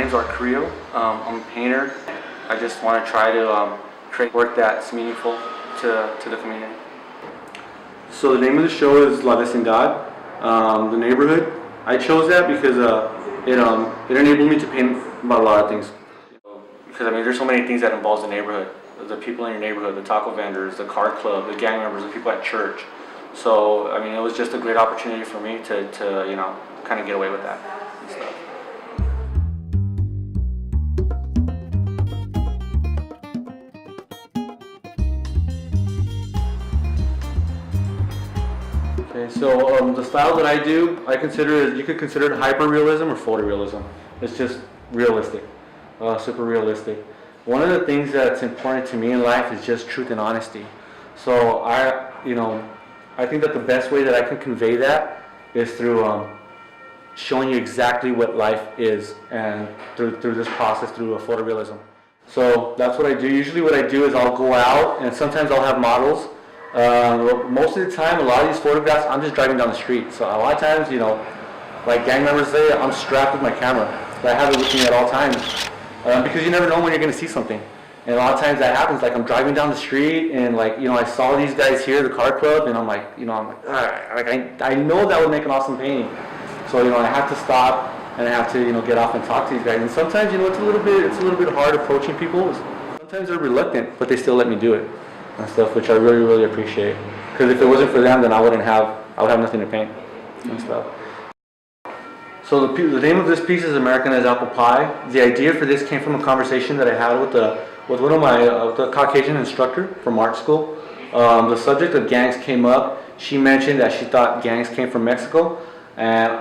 is Art Carrillo. I'm a painter. I just want to try to create work that's meaningful to the community. So the name of the show is La Vecindad, the neighborhood. I chose that because it enabled me to paint about a lot of things. Because I mean, there's so many things that involves the neighborhood, the people in your neighborhood, the taco vendors, the car club, the gang members, the people at church. So I mean, it was just a great opportunity for me to you know, kind of get away with that and stuff. Okay, so the style that I do, you could consider it hyper-realism or photorealism. It's just realistic, super realistic. One of the things that's important to me in life is just truth and honesty. So I think that the best way that I can convey that is through showing you exactly what life is, and through this process, through a photorealism. So that's what I do. Usually what I do is I'll go out, and sometimes I'll have models. Most of the time, a lot of these photographs, I'm just driving down the street. So a lot of times, you know, like gang members say, I'm strapped with my camera. I have it with me at all times, because you never know when you're going to see something. And a lot of times that happens. Like I'm driving down the street, and like, you know, I saw these guys here, the car club, and I'm like, I know that would make an awesome painting. So you know, I have to stop and I have to, you know, get off and talk to these guys. And sometimes, you know, it's a little bit hard approaching people. Sometimes they're reluctant, but they still let me do it and stuff, which I really, really appreciate. Because if it wasn't for them, then I would have nothing to paint and stuff. So the name of this piece is American as Apple Pie. The idea for this came from a conversation that I had with one of my the Caucasian instructor from art school. The subject of gangs came up. She mentioned that she thought gangs came from Mexico, and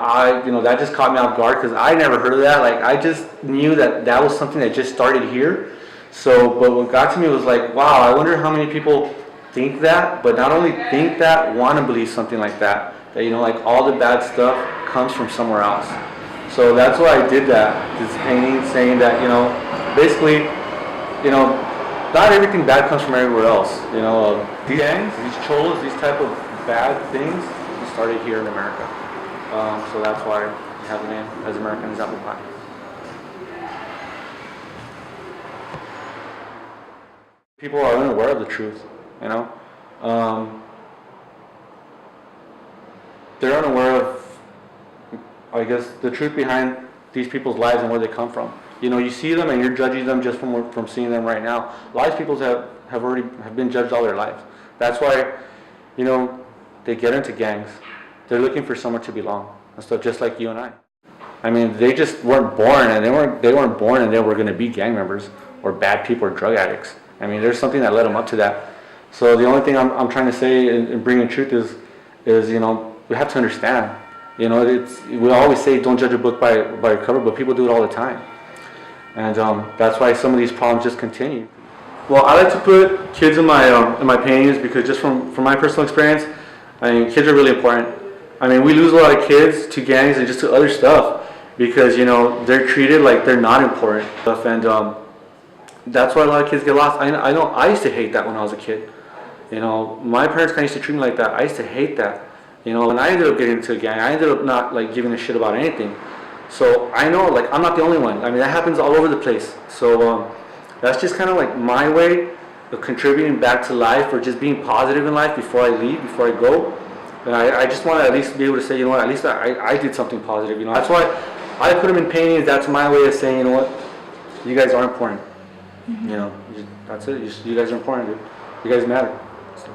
that just caught me off guard because I never heard of that. Like I just knew that was something that just started here. So, but what got to me was like, wow, I wonder how many people think that, but not only think that, want to believe something like that. That, you know, like all the bad stuff comes from somewhere else. So that's why I did that, this painting, saying that, you know, basically, you know, not everything bad comes from everywhere else. You know, these gangs, these cholos, these type of bad things, started here in America. So that's why we have the name as American as Apple Pie. People are unaware of the truth, you know. They're unaware of, I guess, the truth behind these people's lives and where they come from. You know, you see them and you're judging them just from seeing them right now. A lot of people have been judged all their lives. That's why, you know, they get into gangs. They're looking for somewhere to belong and stuff, just like you and I. I mean, they just weren't born, and they weren't born and they were going to be gang members or bad people or drug addicts. I mean, there's something that led them up to that. So the only thing I'm trying to say in bringing truth is, you know, we have to understand. You know, we always say don't judge a book by a cover, but people do it all the time. And that's why some of these problems just continue. Well, I like to put kids in my paintings because just from my personal experience, I mean, kids are really important. I mean, we lose a lot of kids to gangs and just to other stuff because, you know, they're treated like they're not important stuff, and that's why a lot of kids get lost. I know I used to hate that when I was a kid. You know, my parents kind of used to treat me like that. I used to hate that. You know, and I ended up getting into a gang. I ended up not like giving a shit about anything. So I know, like, I'm not the only one. I mean, that happens all over the place. So that's just kind of like my way of contributing back to life, or just being positive in life before I leave, before I go. And I just want to at least be able to say, you know what, at least I did something positive. You know, that's why I put them in paintings. That's my way of saying, you know what, you guys are important. You know, that's it. You guys are important, dude. You guys matter. So.